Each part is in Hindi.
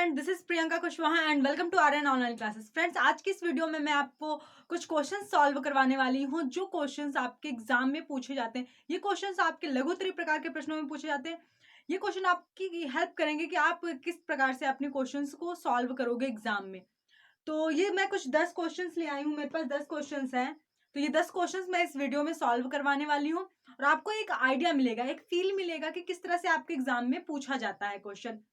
Friend, this is Priyanka Kushwaha and welcome to Aryan online classes. Friends, आज की इस वीडियो में मैं आपको कुछ क्वेश्चन सॉल्व करवाने वाली हूँ जो क्वेश्चंस आपके एग्जाम में पूछे जाते हैं। ये क्वेश्चंस आपके लघु उत्तरीय प्रकार के प्रश्नों में पूछे जाते हैं। ये क्वेश्चन आपकी हेल्प करेंगे कि आप किस प्रकार से अपने क्वेश्चंस को सॉल्व करोगे एग्जाम में। तो ये मैं कुछ 10 क्वेश्चंस ले आई हूँ, मेरे पास 10 क्वेश्चंस हैं। तो ये 10 क्वेश्चंस मैं इस वीडियो में सॉल्व करवाने वाली हूँ और आपको एक आइडिया मिलेगा, एक फील मिलेगा कि किस तरह से आपके एग्जाम में पूछा जाता है क्वेश्चन।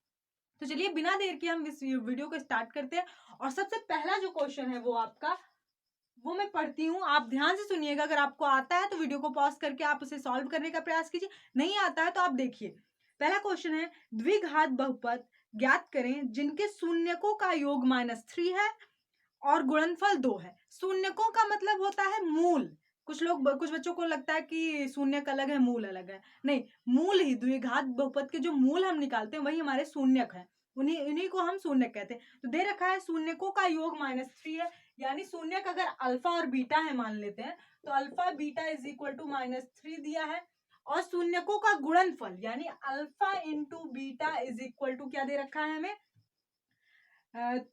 तो चलिए बिना देर के हम इस वीडियो को स्टार्ट करते हैं। और सबसे पहला जो क्वेश्चन है वो मैं पढ़ती हूँ, आप ध्यान से सुनिएगा। अगर आपको आता है तो वीडियो को पॉज करके आप उसे सॉल्व करने का प्रयास कीजिए, नहीं आता है तो आप देखिए। पहला क्वेश्चन है, द्विघात बहुपद ज्ञात करें जिनके शून्यकों का योग -3 है और गुणनफल 2 है। शून्यकों का मतलब होता है मूल। कुछ बच्चों को लगता है कि शून्यक अलग है, मूल अलग है। नहीं, मूल ही द्विघात बहुपद के जो मूल हम निकालते हैं वही हमारे शून्यक है। उन्हीं को हम शून्यक कहते हैं। तो दे रखा है शून्यकों का योग -3 है, यानी शून्यक अगर अल्फा और बीटा है मान लेते हैं, तो alpha beta is equal to -3 दिया है। और शून्यकों का गुणनफल यानी alpha into beta is equal to क्या दे रखा है हमें,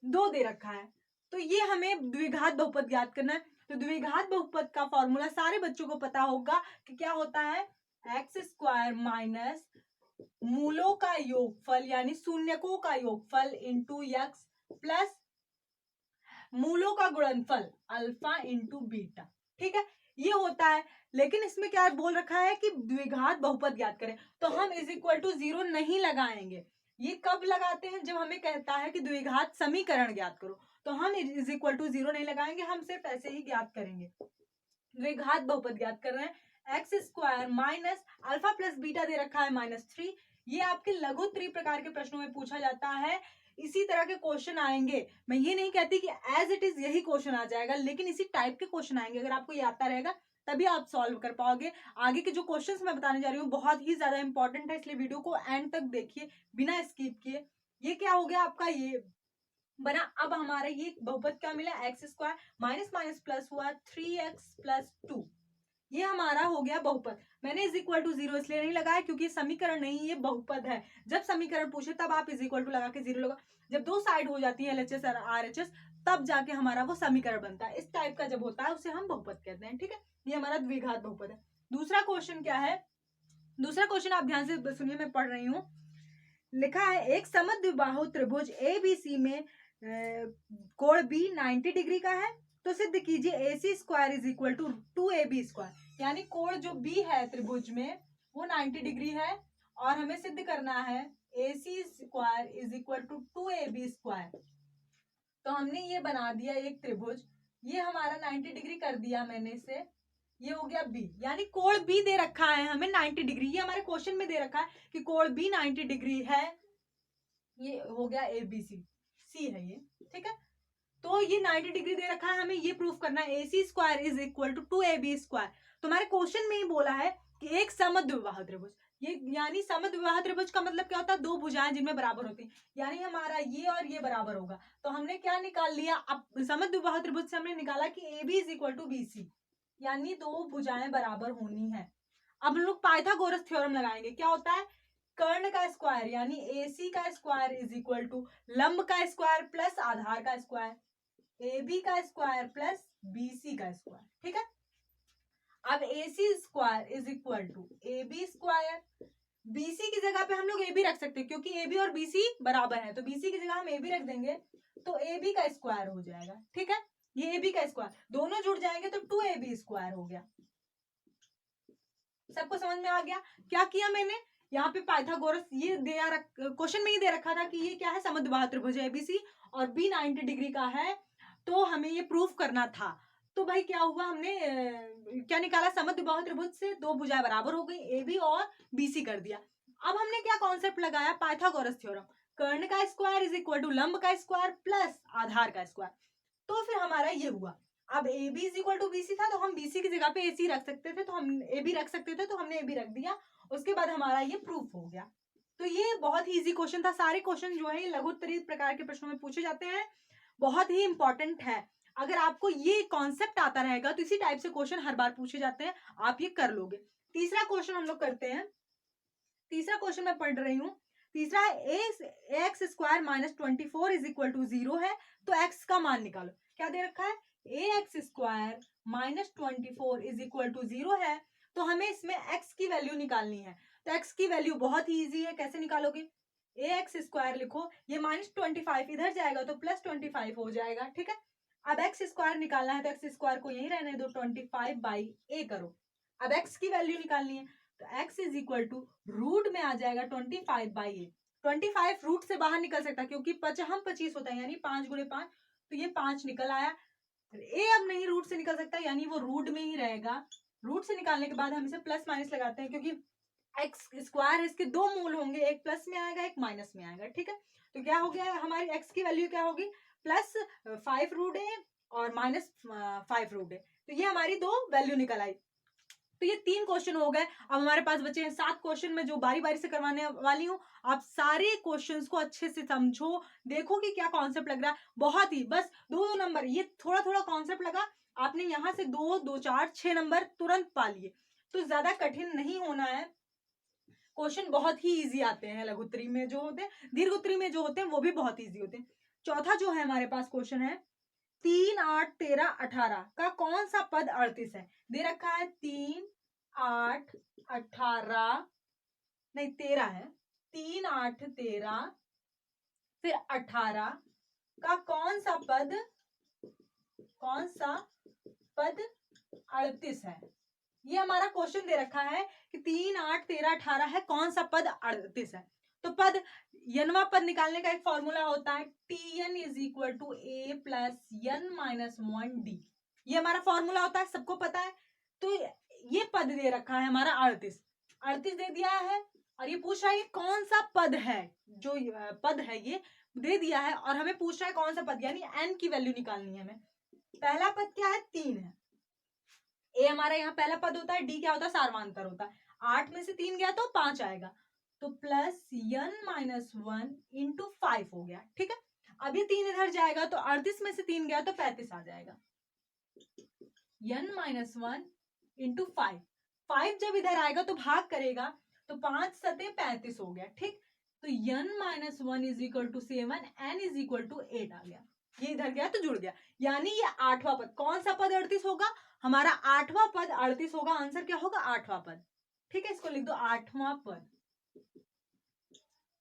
2 दे रखा है। तो ये हमें द्विघात बहुपद ज्ञात करना है। तो द्विघात बहुपद का फॉर्मूला सारे बच्चों को पता होगा कि क्या होता है, एक्स स्क्वायर माइनस मूलों का योगफल यानी शून्यकों का योगफल इंटू एक्स प्लस मूलों का गुणनफल अल्फा इंटू बीटा। ठीक है, ये होता है। लेकिन इसमें क्या बोल रखा है कि द्विघात बहुपद ज्ञात करें, तो हम इज इक्वल टू 0 नहीं लगाएंगे। ये कब लगाते हैं, जब हमें कहता है कि द्विघात समीकरण ज्ञात करो, तो हम इज इक्वल टू 0 नहीं लगाएंगे, हम सिर्फ ऐसे ही ज्ञात करेंगे। द्विघात बहुपद ज्ञात कर रहे हैं, x square minus alpha plus beta दे रखा है -3। ये आपके लघु उत्तरीय प्रकार के प्रश्नों में पूछा जाता है। इसी तरह के क्वेश्चन आएंगे। मैं ये नहीं कहती कि एज इट इज यही क्वेश्चन आ जाएगा, लेकिन इसी टाइप के क्वेश्चन आएंगे। अगर आपको ये आता रहेगा तभी आप सॉल्व कर पाओगे। आगे के जो क्वेश्चंस मैं बताने जा रही हूँ बहुत ही ज्यादा इंपॉर्टेंट है, इसलिए वीडियो को एंड तक देखिए बिना स्किप किए। ये क्या हो गया आपका, ये बना। अब हमारा ये बहुपद क्या मिला, x square minus minus plus हुआ 3x+2। ये हमारा हो गया बहुपद। मैंने इज इक्वल टू 0 इसलिए नहीं लगाया क्योंकि समीकरण नहीं, ये बहुपद है। जब समीकरण पूछे तब आप इज इक्वल टू लगा के 0 लगा। जब दो साइड हो जाती है LHS और RHS, तब जाके हमारा वो समीकरण बनता है। इस टाइप का जब होता है उसे हम बहुपद कहते हैं। ठीक है, ये हमारा द्विघात बहुपद है। दूसरा क्वेश्चन क्या है, दूसरा क्वेश्चन आप ध्यान से सुनिए, मैं पढ़ रही हूँ। लिखा है, एक समद्विबाहु त्रिभुज ABC में कोण B 90 डिग्री का है, तो सिद्ध कीजिए AC square is equal to 2AB square. यानी कोण जो B है त्रिभुज में वो 90 डिग्री है और हमें सिद्ध करना है AC square is equal to 2AB square. तो हमने ये बना दिया एक त्रिभुज, ये हमारा 90 डिग्री कर दिया मैंने इसे, ये हो गया B। यानी कोण B दे रखा है हमें 90 डिग्री, ये हमारे क्वेश्चन में दे रखा है कि कोण B 90 डिग्री है। ये हो गया ABC, C है ये। ठीक है, तो ये 90 डिग्री दे रखा है, हमें ये प्रूफ करना है AC square is equal to 2AB square. तो हमारे क्वेश्चन में ही बोला है कि एक समद्विबाहु त्रिभुज, ये यानी समद्विबाहु त्रिभुज का मतलब क्या होता है, दो भुजाएं जिनमें बराबर होती हैं। यानी हमारा ये और ये बराबर होगा। तो हमने क्या निकाल लिया, अब समद्विबाहु त्रिभुज से हमने निकाला कि AB is equal to BC, यानी दो भुजाएं बराबर होनी है। अब हम लोग पाइथागोरस थ्योरम लगाएंगे। क्या होता है, कर्ण का स्क्वायर यानी AC का स्क्वायर इज इक्वल टू लंब का स्क्वायर प्लस आधार का स्क्वायर, AB का स्क्वायर प्लस BC का स्क्वायर। ठीक है, अब AC square is equal to AB square, BC की जगह पे हम लोग AB रख सकते हैं क्योंकि AB और BC बराबर है, तो BC की जगह हम AB रख देंगे तो AB का स्क्वायर हो जाएगा। ठीक है, ये AB का स्क्वायर दोनों जुड़ जाएंगे तो 2AB स्क्वायर हो गया। सबको समझ में आ गया क्या किया मैंने, यहाँ पे पाइथागोरस ये क्वेश्चन में ही दे रखा था कि ये क्या है, समद्विबाहु त्रिभुज ABC और B 90 डिग्री का है, तो हमें ये प्रूफ करना था। तो भाई क्या हुआ, हमने क्या निकाला, समद्विबाहु त्रिभुज से दो भुजाएं बराबर हो गई, AB और BC कर दिया। अब हमने क्या कॉन्सेप्ट लगाया, पाइथागोरस थ्योरम, कर्ण का स्क्वायर इज इक्वल टू लंब का स्क्वायर प्लस आधार का स्क्वायर। तो फिर हमारा ये हुआ। अब AB is equal to BC था, तो हम BC की जगह पे AC रख सकते थे, तो हम AB रख सकते थे, तो हमने AB रख दिया। उसके बाद हमारा ये प्रूफ हो गया। तो ये बहुत ही इजी क्वेश्चन था। सारे क्वेश्चन जो है लघु उत्तरीय प्रकार के प्रश्नों में पूछे जाते हैं, बहुत ही इंपॉर्टेंट है। अगर आपको ये कॉन्सेप्ट आता रहेगा तो इसी टाइप से क्वेश्चन हर बार पूछे जाते हैं, आप ये कर लोगे। तीसरा क्वेश्चन हम लोग करते हैं। तीसरा क्वेश्चन मैं पढ़ रही हूँ, तीसरा है a x square minus 24 is equal to 0 है, तो एक्स का मान निकालो। क्या दे रखा है, a x square minus 24 is equal to 0 है, तो हमें इसमें एक्स की वैल्यू निकालनी है। तो एक्स की वैल्यू बहुत ही ईजी है, कैसे निकालोगे, ए एक्स स्क्वायर लिखो, ये माइनस 25 इधर जाएगा तो प्लस 25 हो जाएगा, ठीक है। अब एक्स स्क्वायर निकालना है तो एक्स स्क्वायर को यही रहने दो, 25 बाई ए करो। अब एक्स की वैल्यू निकालनी है तो x is equal to root में आ जाएगा 25 बाई ए। 25 रूट से बाहर निकल सकता है क्योंकि 25 होता है, यानी 5 गुणे 5, तो ये 5 निकल आया। ए अब नहीं रूट से निकल सकता, यानी वो रूट में ही रहेगा। रूट से निकालने के बाद हम इसे प्लस माइनस लगाते हैं, क्योंकि एक्स स्क्वायर इसके दो मूल होंगे, एक प्लस में आएगा एक माइनस में आएगा, ठीक है। तो क्या हो गया, हमारी एक्स की वैल्यू क्या होगी, प्लस 5 रूट ए और माइनस 5 रूट ए, तो ये हमारी दो वैल्यू निकल आई। तो ये 3 क्वेश्चन हो गए। अब हमारे पास बचे हैं 7 क्वेश्चन में जो बारी बारी से करवाने वाली हूँ। आप सारे क्वेश्चंस को अच्छे से समझो, देखो कि क्या कॉन्सेप्ट लग रहा है। बहुत ही बस 2-2 नंबर, ये थोड़ा थोड़ा कॉन्सेप्ट लगा, आपने यहाँ से 2, 4, 6 नंबर तुरंत पा लिए, तो ज्यादा कठिन नहीं होना है। क्वेश्चन बहुत ही इजी आते हैं, लघु उत्तरी में जो होते हैं, दीर्घ उत्तरी में जो होते हैं वो भी बहुत इजी होते हैं। चौथा जो है हमारे पास क्वेश्चन है, 3, 8, 13, 18 का कौन सा पद 38 है। दे रखा है 3, 8, 18, नहीं 13 है, 3, 8, 13 फिर 18 का कौन सा पद 38 है। ये हमारा क्वेश्चन दे रखा है कि 3, 8, 13, 18 है, कौन सा पद 38 है। तो पद यनवा पद निकालने का एक फॉर्मूला होता है, tn is equal to a plus n minus 1d, ये हमारा फॉर्मूला होता है, सबको पता है। तो ये पद दे रखा है हमारा 38 दे दिया है, और ये पूछ रहा है कौन सा पद है, जो पद है ये दे दिया है, और हमें पूछ रहा है कौन सा पद, यानी n की वैल्यू निकालनी है हमें। पहला पद क्या है, 3 है, ए हमारा यहाँ पहला पद होता है, डी क्या होता है, सार्वधातुक होता है। 8 में से 3 गया तो 5 आएगा, तो प्लस n माइनस 1 इंटू 5 हो गया, ठीक है। अब ये 3 इधर जाएगा तो 38 में से 3 गया तो 35 आ जाएगा, n माइनस 1 इंटू 5 जब इधर आएगा तो भाग करेगा, तो 5 सते 35 हो गया, ठीक। तो n minus 1 is equal to 7, n is equal to 8 आ गया, ये इधर गया तो जुड़ गया, यानी ये 8वां पद, कौन सा पद 38 होगा, हमारा 8वां पद 38 होगा। आंसर क्या होगा, 8वां पद, ठीक है, इसको लिख दो 8वां पद।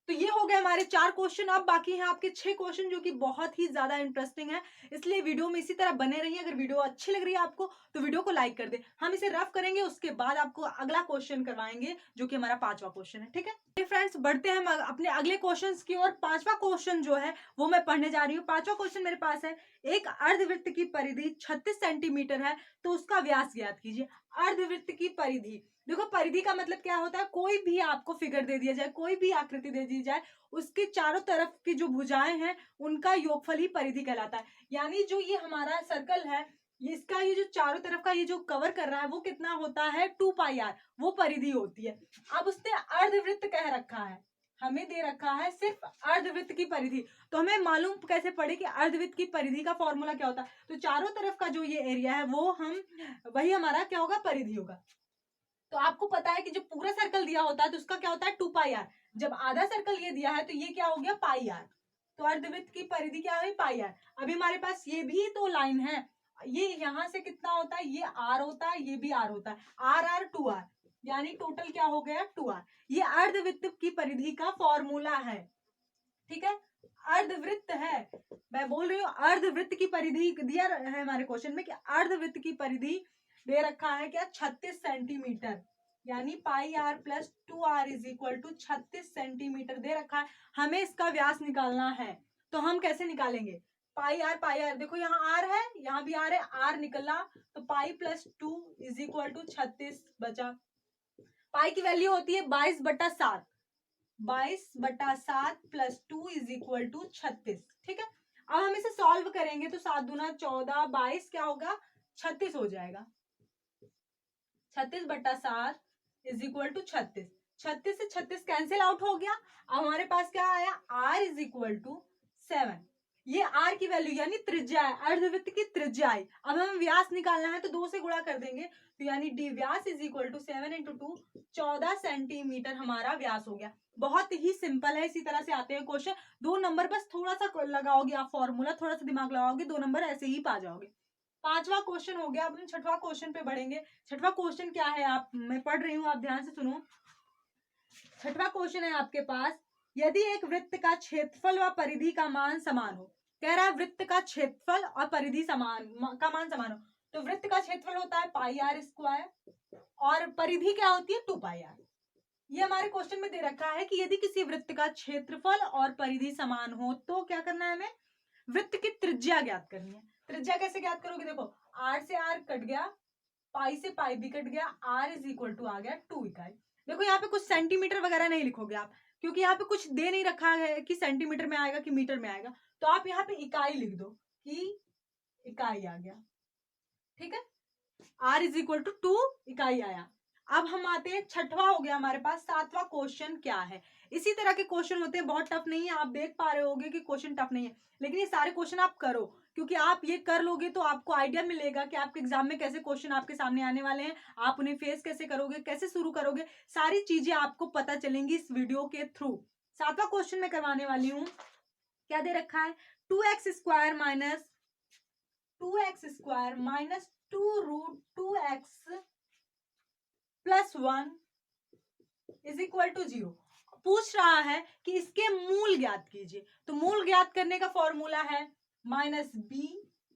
तो ये हो गए हमारे 4 क्वेश्चन। अब बाकी हैं आपके 6 क्वेश्चन जो कि बहुत ही ज्यादा इंटरेस्टिंग है, इसलिए वीडियो में इसी तरह बने रहिए। अगर वीडियो अच्छी लग रही है आपको तो वीडियो को लाइक कर दे, हम इसे रफ करेंगे, उसके बाद आपको अगला क्वेश्चन करवाएंगे जो कि हमारा 5वां क्वेश्चन है, ठीक है। फ्रेंड्स बढ़ते हैं हम अपने अगले क्वेश्चन की ओर। 5वां क्वेश्चन जो है वो मैं पढ़ने जा रही हूँ। 5वां क्वेश्चन मेरे पास है, एक अर्धवृत्त की परिधि 36 सेंटीमीटर है, तो उसका व्यास ज्ञात कीजिए। अर्धवृत्त की परिधि, देखो परिधि का मतलब क्या होता है, कोई भी आपको फिगर दे दिया जाए, कोई भी आकृति दे दी जाए, उसके चारों तरफ की जो भुजाएं हैं उनका योगफल ही परिधि कहलाता है। यानी जो ये हमारा सर्कल है, इसका ये जो चारों तरफ का ये जो कवर कर रहा है वो कितना होता है, 2 पाई आर, वो परिधि होती है। अब उसने अर्धवृत्त कह रखा है, हमें दे रखा है सिर्फ अर्धवृत्त की परिधि, तो हमें मालूम कैसे पड़े कि अर्धवृत्त की परिधि का फॉर्मूला क्या होता है। तो चारों तरफ का जो ये एरिया है वो वही हमारा क्या होगा, परिधि होगा। तो आपको पता है कि जब पूरा सर्कल दिया होता है तो उसका क्या होता है, 2 पाई आर। जब आधा सर्कल ये दिया है तो ये क्या हो गया, पाई आर। तो अर्धवृत्त की परिधि क्या है, पाई आर। अभी हमारे पास ये भी तो लाइन है, ये यहां से कितना होता है, ये आर होता है, ये भी आर होता है, आर आर 2 आर, यानी टोटल क्या हो गया, 2 आर। ये अर्धवृत्त की परिधि का फॉर्मूला है, ठीक है। अर्धवृत्त है, मैं बोल रही हूँ अर्धवृत्त की परिधि दिया है हमारे क्वेश्चन में कि अर्धवृत्त की परिधि दे रखा है क्या, 36 सेंटीमीटर, यानी pi r plus 2 r is equal to 36 centimetre दे रखा है। हमें इसका व्यास निकालना है, तो हम कैसे निकालेंगे, पाई आर, देखो यहाँ आर है, यहाँ भी आर है, आर निकला तो pi plus 2 is equal to 36 बचा। पाई की वैल्यू होती है 22/7, 22/7 प्लस 2 इज इक्वल टू 36, ठीक है। अब हम इसे सॉल्व करेंगे तो 7 दूना 14, 22 क्या होगा, 36 हो जाएगा। 36/7 इज इक्वल टू 36, 36 से 36 कैंसिल आउट हो गया। अब हमारे पास क्या आया, r इज इक्वल टू 7, ये r की वैल्यू यानी त्रिज्या है, अर्धवृत्त की त्रिज्या है। अब हमें व्यास निकालना है तो 2 से गुणा कर देंगे, तो यानी d व्यास इज इक्वल टू 7 × 2 14 सेंटीमीटर हमारा व्यास हो गया। बहुत ही सिंपल है। इसी तरह से आते हैं क्वेश्चन, 2 नंबर बस थोड़ा सा लगाओगे आप फॉर्मूला, थोड़ा सा दिमाग लगाओगे, 2 नंबर ऐसे ही पा जाओगे। 5वां क्वेश्चन हो गया। अब हम 6वां क्वेश्चन पे बढ़ेंगे। 6वां क्वेश्चन क्या है, आप मैं पढ़ रही हूँ, आप ध्यान से सुनो। 6वां क्वेश्चन है आपके पास, यदि एक वृत्त का क्षेत्रफल व परिधि का मान समान हो। कह रहा है वृत्त का क्षेत्रफल और परिधि का मान समान हो, तो वृत्त का क्षेत्रफल होता है πr² और परिधि क्या होती है 2πr। ये हमारे क्वेश्चन में दे रखा है कि यदि किसी वृत्त का क्षेत्रफल और परिधि समान हो तो क्या करना है हमें, वृत्त की त्रिज्या ज्ञात करनी है। त्रिज्या कैसे ज्ञात करोगे, देखो r से r कट गया, पाई से पाई भी कट गया, r इज इक्वल टू आ गया 2 इकाई। देखो यहाँ पे कुछ सेंटीमीटर वगैरह नहीं लिखोगे आप, क्योंकि यहाँ पे कुछ दे नहीं रखा है कि सेंटीमीटर में आएगा कि मीटर में आएगा, तो आप यहाँ पे इकाई लिख दो कि इकाई आ गया, ठीक है। r इज इक्वल टू 2 इकाई आया। अब हम आते हैं 6वां हो गया हमारे पास। 7वां क्वेश्चन क्या है, इसी तरह के क्वेश्चन होते हैं, बहुत टफ नहीं है, आप देख पा रहे होगे कि क्वेश्चन टफ नहीं है, लेकिन ये सारे क्वेश्चन आप करो, क्योंकि आप ये कर लोगे तो आपको आइडिया मिलेगा कि आपके एग्जाम में कैसे क्वेश्चन आपके सामने आने वाले हैं, आप उन्हें फेस कैसे करोगे, कैसे शुरू करोगे, सारी चीजें आपको पता चलेंगी इस वीडियो के थ्रू। 7वां क्वेश्चन मैं करवाने वाली हूँ। क्या दे रखा है, 2x² minus 2√2x plus 1 is equal to 0। पूछ रहा है कि इसके मूल ज्ञात कीजिए, तो मूल ज्ञात करने का फॉर्मूला है -b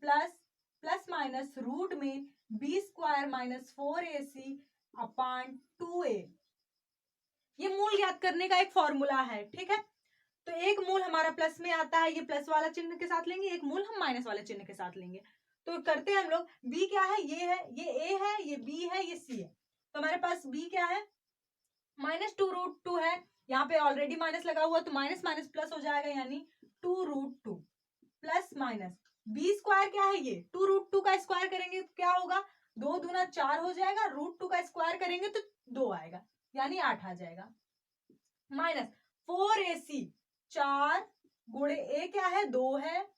प्लस माइनस रूट में b² माइनस 4ac अपान 2a। ये मूल ज्ञात करने का एक फॉर्मूला है, ठीक है। तो एक मूल हमारा प्लस में आता है, ये प्लस वाला चिन्ह के साथ लेंगे, एक मूल हम माइनस वाले चिन्ह के साथ लेंगे। तो करते हैं हम लोग, b क्या है, ये है, ये a है, ये b है, ये c है। तो हमारे पास b क्या है, -2√2 है, यहाँ पे ऑलरेडी माइनस लगा हुआ, तो माइनस माइनस प्लस हो जाएगा, यानी 2√2 प्लस माइनस b² क्या है, ये 2√2 का स्क्वायर करेंगे तो क्या होगा, 2 दूना 4 हो जाएगा, √2 का स्क्वायर करेंगे तो 2 आएगा, यानी 8 आ जाएगा, माइनस 4ac 4 गुणे a क्या है 2 है,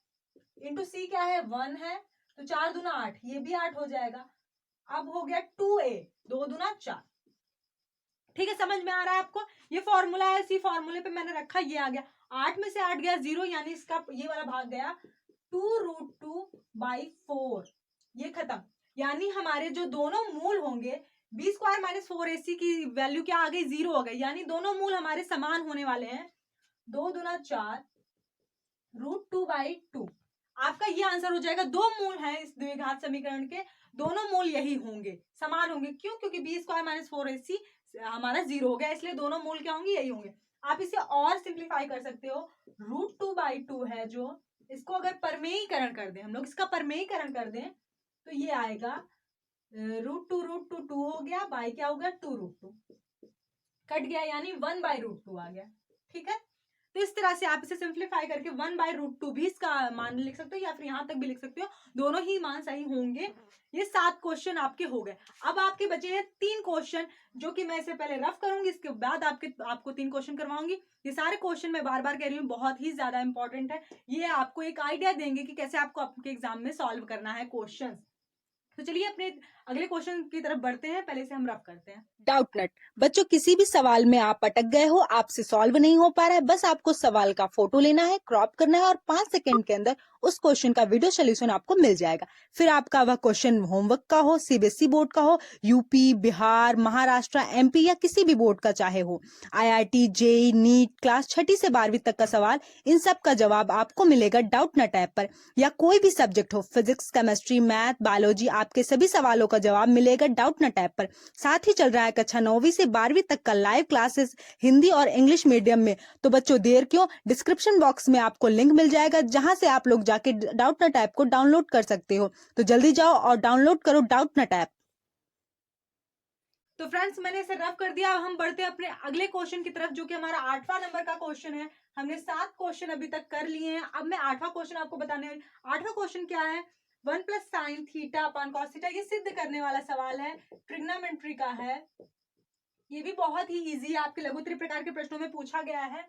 इंटू c क्या है 1 है, तो 4 दूना 8, ये भी 8 हो जाएगा। अब हो गया 2a 2 दूना 4, ठीक है, समझ में आ रहा है आपको। ये फॉर्मूला है, इसी फॉर्मूले पे मैंने रखा, ये आ गया, 8 में से 8 गया 0, यानी इसका ये वाला भाग गया 2√2/4, ये खत्म। यानी हमारे जो दोनों मूल होंगे, b² माइनस 4ac की वैल्यू क्या आ गई 0 हो गई, यानी दोनों मूल हमारे समान होने वाले हैं, 2 दूना 4 √2/2। आपका ये आंसर हो जाएगा। दो मूल हैं इस द्विघात समीकरण के, दोनों मूल यही होंगे, समान होंगे, क्यों, क्योंकि b² माइनस 4ac हमारा 0 हो गया, इसलिए दोनों मूल क्या होंगे, यही होंगे। आप इसे और सिंप्लीफाई कर सकते हो, √2/2 है जो, इसको अगर परमेयीकरण कर दें हम लोग, इसका परमेयीकरण कर दें तो ये आएगा √2 हो गया, बाई क्या हो गया 2√2 कट गया, यानी 1/√2 आ गया, ठीक है। तो इस तरह से आप इसे सिंप्लीफाई करके 1/√2 भी इसका मान लिख सकते हो, या फिर यहां तक भी लिख सकते हो, दोनों ही मान सही होंगे। ये 7 क्वेश्चन आपके हो गए। अब आपके बचे हैं 3 क्वेश्चन, जो कि मैं इसे पहले रफ करूंगी, इसके बाद आपको 3 क्वेश्चन करवाऊंगी। ये सारे क्वेश्चन मैं बार बार कह रही हूँ, बहुत ही ज्यादा इंपॉर्टेंट है, ये आपको एक आइडिया देंगे कि कैसे आपको आपके एग्जाम में सॉल्व करना है क्वेश्चन। तो चलिए अपने अगले क्वेश्चन की तरफ बढ़ते हैं, पहले से हम रफ करते हैं। डाउट नट बच्चों, किसी भी सवाल में आप अटक गए हो, आपसे सॉल्व नहीं हो पा रहा है, बस आपको सवाल का फोटो लेना है, क्रॉप करना है और 5 सेकंड के अंदर उस क्वेश्चन का वीडियो सोल्यूशन आपको मिल जाएगा। फिर आपका वह क्वेश्चन होमवर्क का हो, सीबीएसई बोर्ड का हो, यूपी, बिहार, महाराष्ट्र, एमपी या किसी भी बोर्ड का चाहे हो, आईआईटी, जेई, नीट, क्लास 6 से 12वीं तक का सवाल, इन सब का जवाब आपको मिलेगा डाउट नट ऐप पर। या कोई भी सब्जेक्ट हो, फिजिक्स, केमिस्ट्री, मैथ, बायोलॉजी, आपके सभी सवालों का जवाब मिलेगा डाउट नट ऐप पर। साथ ही चल रहा है कक्षा 9वीं से 12वीं तक का लाइव क्लासेस हिंदी और इंग्लिश मीडियम में। तो बच्चों देर क्यों, डिस्क्रिप्शन बॉक्स में आपको लिंक मिल जाएगा, जहां से आप लोग जाके डाउट नट ऐप को डाउनलोड कर सकते हो। तो जल्दी जाओ और डाउनलोड करो डाउट नट ऐप। तो फ्रेंड्स मैंने इसे रफ कर दिया। अब हम बढ़ते हैं अपने अगले क्वेश्चन की तरफ, जो कि हमारा 8वां नंबर का क्वेश्चन है। हमने 7 क्वेश्चन अभी तक कर लिए हैं, अब मैं 8वां क्वेश्चन आपको बताने वाली। 8वां क्वेश्चन क्या है, 1 + sin theta upon cos theta, ये सिद्ध करने वाला सवाल है, ट्रिग्नोमेट्री का है। ये भी बहुत ही इजी है, आपके लघुत्तरी प्रकार के प्रश्नों में पूछा गया है,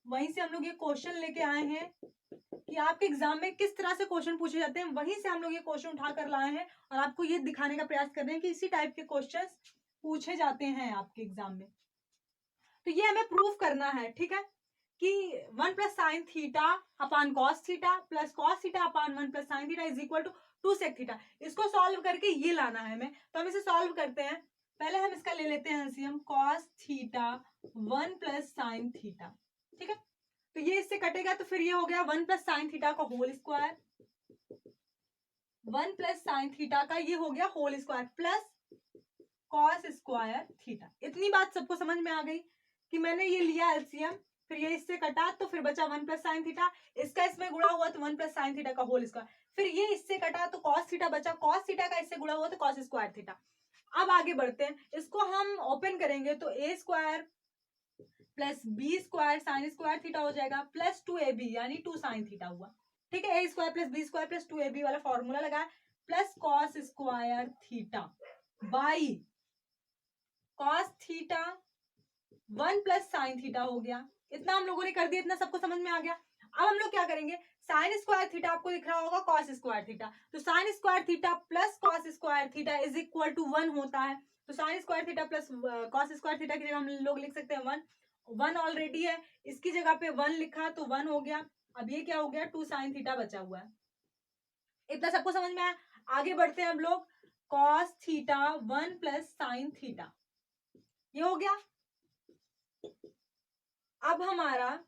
वहीं से हम लोग ये क्वेश्चन लेके आए हैं। कि आपके एग्जाम में किस तरह से क्वेश्चन पूछे जाते हैं, वहीं से हम लोग ये क्वेश्चन उठा कर लाए हैं और आपको ये दिखाने का प्रयास कर रहे हैं कि इसी टाइप के क्वेश्चन पूछे जाते हैं आपके एग्जाम में। तो ये हमें प्रूफ करना है, ठीक है, कि 1 plus sine theta upon cos theta plus cos theta upon 1 plus sine theta is equal to 2 sec theta. इसको सॉल्व करके ये लाना है हमें। तो हम इसे सॉल्व करते हैं। पहले हम इसका ले लेते हैं LCM, cos theta 1 plus sine theta, ठीक है। तो ये इससे कटेगा तो फिर ये हो गया 1 प्लस साइन थीटा का whole square, 1 plus sine theta का ये हो गया whole square plus cos square theta. इतनी बात सबको समझ में आ गई कि मैंने ये लिया एलसीएम, फिर ये इससे कटा तो फिर बचा 1 प्लस साइन थीटा, इसका इसमें गुणा हुआ तो 1 प्लस साइन थीटा का होल स्क्वायर, फिर ये इससे कटा तो कॉस थीटा बचा, कॉस थीटा का इससे गुणा हुआ तो कॉस स्क्वायर थीटा। अब आगे बढ़ते हैं, इसको हम ओपन करेंगे तो a square plus b square sine square theta हो जाएगा प्लस 2ab यानी 2 साइन थीटा हुआ, ठीक है। A square plus b square plus 2ab वाला फॉर्मूला लगाया plus cos square theta by cos theta 1 plus sine theta हो गया। इतना हम लोगों ने कर दिया, इतना सबको समझ में आ गया। अब हम लोग क्या करेंगे, साइन स्क्वायर थीटा आपको दिख रहा होगा कॉस स्क्वायर थीटा, तो sine square theta plus cos square theta is equal to 1 होता है। तो sine square theta plus cos square theta की जगह हम लोग लिख सकते हैं 1, 1 ऑलरेडी है, इसकी जगह पे 1 लिखा तो 1 हो गया। अब ये क्या हो गया, 2 साइन थीटा बचा हुआ है। इतना सबको समझ में आया। आगे बढ़ते हैं हम लोग, cos theta 1 plus sine theta ये हो गया। अब हमारा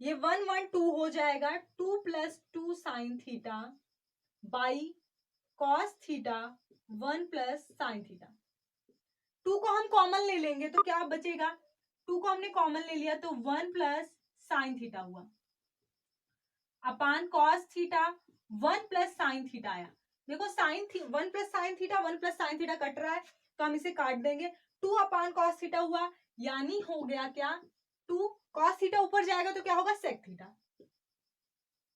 ये 1 1 2 हो जाएगा 2 plus 2 sign theta by cos theta 1 plus sine theta. 2 को हम कॉमन ले लेंगे तो क्या बचेगा, 2 को हमने कॉमन ले लिया तो 1 प्लस साइन थीटा हुआ upon cos theta 1 plus sine theta आया। देखो sine 1 plus sine theta 1 plus sine theta cut रहा है तो हम इसे काट देंगे, 2 अपान कॉस थीटा हुआ यानी हो गया क्या 2, कॉस थीटा ऊपर जाएगा तो क्या होगा सेक थीटा।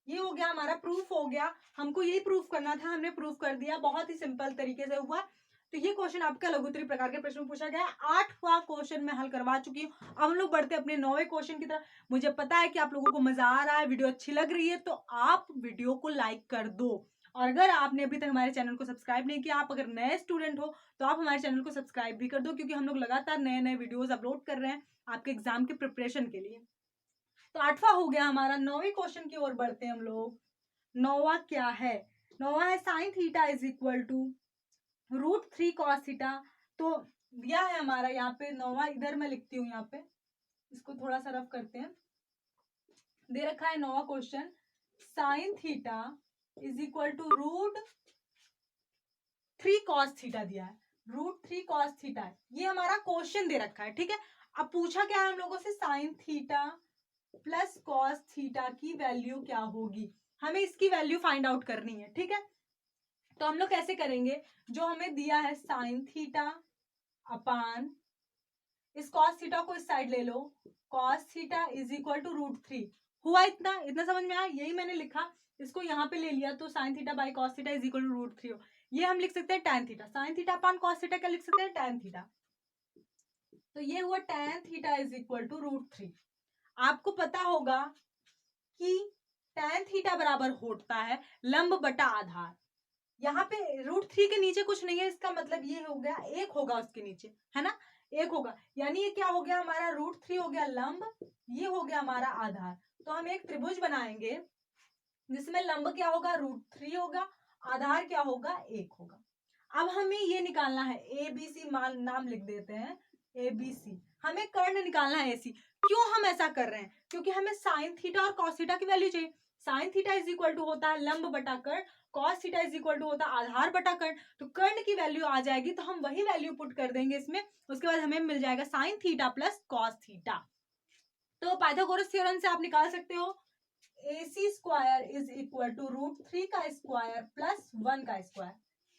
ये हो गया हमारा, प्रूफ हो गया। हमको यही प्रूफ करना था, हमने प्रूफ कर दिया, बहुत ही सिंपल तरीके से हुआ। तो ये क्वेश्चन आपका लघु उत्तरीय प्रकार के प्रश्न पूछा गया, 8वां क्वेश्चन मैं हल करवा चुकी हूँ। अब हम लोग बढ़ते अपने 9वें क्वेश्चन की तरफ। मुझे पता है कि आप लोगों को मजा आ रहा है, वीडियो अच्छी लग रही है, तो आप वीडियो को लाइक कर दो। और अगर आपने अभी तक हमारे चैनल को सब्सक्राइब नहीं किया, आप अगर नए स्टूडेंट हो तो आप हमारे चैनल को सब्सक्राइब भी कर दो, क्योंकि हम लोग लगातार नए नए वीडियोज अपलोड कर रहे हैं आपके एग्जाम के प्रिपरेशन के लिए। तो 8वां हो गया हमारा। 9वें क्वेश्चन की ओर बढ़ते हैं हम लोग। 9वां क्या है, 9वां है sine theta is equal to √3 cos theta. तो दिया है हमारा यहाँ पे 9वां, इधर मैं लिखती हूँ, यहाँ पे इसको थोड़ा सा रफ करते हैं। दे रखा है 9वां question, sine theta is equal to √3 cos theta दिया है, √3 कॉस थीटा है, ये हमारा क्वेश्चन दे रखा है, ठीक है। अब पूछा क्या है हम लोगों से, sign theta plus cos theta की वैल्यू क्या होगी, हमें इसकी वैल्यू फाइंड आउट करनी है, ठीक है। तो हम लोग कैसे करेंगे, जो हमें दिया है साइन थीटा अपान इस कॉस थीटा को इस साइड ले लो, cos theta is equal to √3 हुआ। इतना इतना समझ में आया, यही मैंने लिखा, इसको यहाँ पे ले लिया तो sine theta by cos theta is equal to √3 हो। ये हम लिख सकते हैं tan theta, sine theta upon cos theta क्या लिख सकते हैं, tan थीटा। तो ये हुआ tan theta is equal to √3। आपको पता होगा कि tan थीटा बराबर होता है लंब बटा आधार। यहाँ पे √3 के नीचे कुछ नहीं है, इसका मतलब ये हो गया 1 होगा उसके नीचे, है ना, 1 होगा, यानी ये क्या हो गया हमारा, √3 हो गया लंब, ये हो गया हमारा आधार। तो हम एक त्रिभुज बनाएंगे जिसमें लंब क्या होगा, √3 होगा, आधार क्या होगा, 1 होगा। अब हमें ये निकालना है, ABC नाम लिख देते हैं, ABC। हमें कर्ण निकालना है AC। क्यों हम ऐसा कर रहे हैं, क्योंकि हमें साइन थीटा और कॉस थीटा की वैल्यू चाहिए। Sine theta is equal to होता है लंब बटा कर्ण, cos theta is equal to होता है आधार बटा कर्ण। तो कर्ण की वैल्यू आ जाएगी तो हम वही वैल्यू पुट कर देंगे इसमें, उसके बाद हमें मिल जाएगा sine theta plus cos theta. तो पाइथागोरस थ्योरम से आप निकाल सकते हो AC square is equal to √3 का स्क्वायर प्लस 1 का स्क्वायर,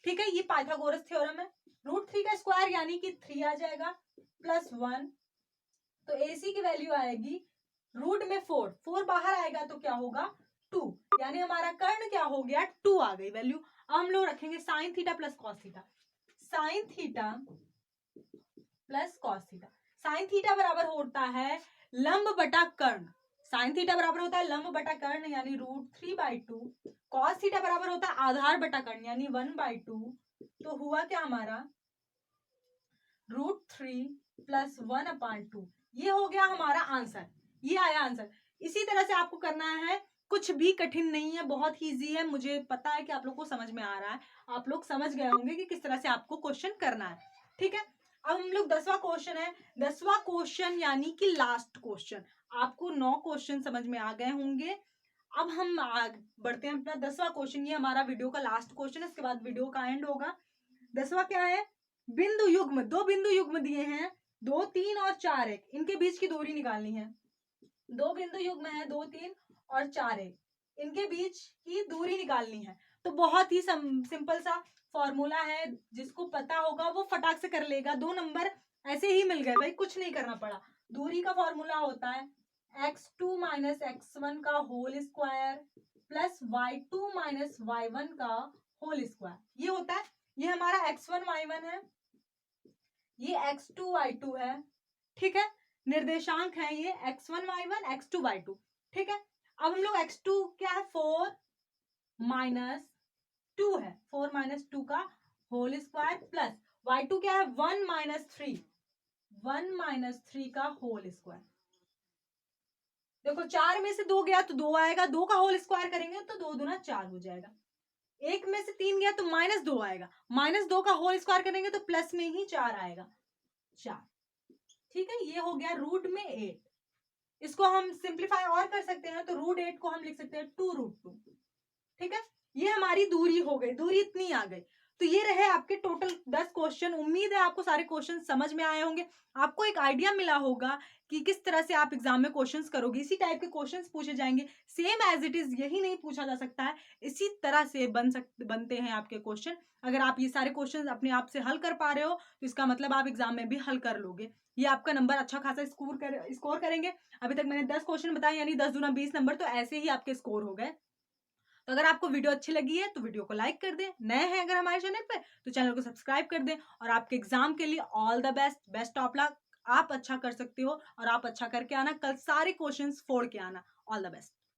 ठीक है। ये पाइथागोरस थ्योरम है। √3 का स्क्वायर यानी कि 3 आ जाएगा प्लस 1, तो AC की वैल्यू आएगी रूट में 4, 4 बाहर आएगा तो क्या होगा 2, यानी हमारा कर्ण क्या हो गया 2 आ गई वैल्यू। अब हम लोग रखेंगे sign theta plus cos theta, sine theta plus cos theta. Sine theta बराबर होता है लंब बटा कर्ण, साइन थीटा बराबर होता है लंब बटा कर्ण यानी √3/2। कॉस थीटा बराबर होता है आधार बटा कर्ण यानी 1/2। तो हुआ क्या हमारा √3 + 1/2। ये हो गया हमारा आंसर, ये आया आंसर। इसी तरह से आपको करना है, कुछ भी कठिन नहीं है, बहुत ही इजी है। मुझे पता है कि आप लोग को समझ में आ रहा है, आप लोग समझ गए होंगे कि किस तरह से आपको क्वेश्चन करना है। ठीक है, अब हम लोग 10वां क्वेश्चन है। 10वां क्वेश्चन यानी कि लास्ट क्वेश्चन। आपको 9 क्वेश्चन समझ में आ गए होंगे। अब हम बढ़ते हैं अपना 10वां क्वेश्चन। ये हमारा वीडियो का लास्ट क्वेश्चन है, इसके बाद वीडियो का एंड होगा। 10वां क्या है, बिंदु युग्म, दो बिंदु युग्म दिए हैं 2, 3 और 4, 1, इनके बीच की दूरी निकालनी है। दो बिंदु युग्म है 2, 3 और 4, 1, इनके बीच की दूरी निकालनी है। तो बहुत ही सिंपल सा फॉर्मूला है, जिसको पता होगा वो फटाक से कर लेगा। 2 नंबर ऐसे ही मिल गए भाई, कुछ नहीं करना पड़ा। दूरी का फॉर्मूला होता है x2 - x1 का whole square plus y2 - y1 का होल स्क्वायर। ये होता है, ये हमारा x1 y1 है, ये x2 y2 है। ठीक है, निर्देशांक है ये x1 y1 x2 y2। ठीक है, अब हम लोग x2 क्या है 4 - 2 है, 4 - 2 का होल स्क्वायर प्लस y2 क्या है 1 - 3, 1 - 3 का होल स्क्वायर। देखो 4 में से 2 गया तो 2 आएगा, 2 का होल स्क्वायर करेंगे तो 2 दूना 4 हो जाएगा। 1 में से 3 गया तो -2 आएगा, -2 का होल स्क्वायर करेंगे तो प्लस में ही 4 आएगा, 4। ठीक है, ये हो गया रूट में 8। इसको हम सिंप्लीफाई और कर सकते हैं, तो √8 को हम लिख सकते हैं 2√2। ठीक है, ये हमारी दूरी हो गई, दूरी इतनी आ गई। तो ये रहे आपके टोटल 10 क्वेश्चन। उम्मीद है आपको सारे क्वेश्चन समझ में आए होंगे, आपको एक आइडिया मिला होगा कि किस तरह से आप एग्जाम में क्वेश्चंस करोगे। इसी टाइप के क्वेश्चंस पूछे जाएंगे, सेम एज इट इज, यही नहीं पूछा जा सकता है, इसी तरह से बनते हैं आपके क्वेश्चन। अगर आप ये सारे क्वेश्चन अपने आप से हल कर पा रहे हो तो इसका मतलब आप एग्जाम में भी हल कर लोगे, ये आपका नंबर अच्छा खासा स्कोर करेंगे। अभी तक मैंने 10 क्वेश्चन बताए यानी 10 दूना 20 नंबर, तो ऐसे ही आपके स्कोर हो गए। तो अगर आपको वीडियो अच्छी लगी है तो वीडियो को लाइक कर दें, नए हैं अगर हमारे चैनल पे तो चैनल को सब्सक्राइब कर दें। और आपके एग्जाम के लिए all the best, best of luck. आप अच्छा कर सकते हो और आप अच्छा करके आना, कल सारे क्वेश्चंस फोड़ के आना। All the best.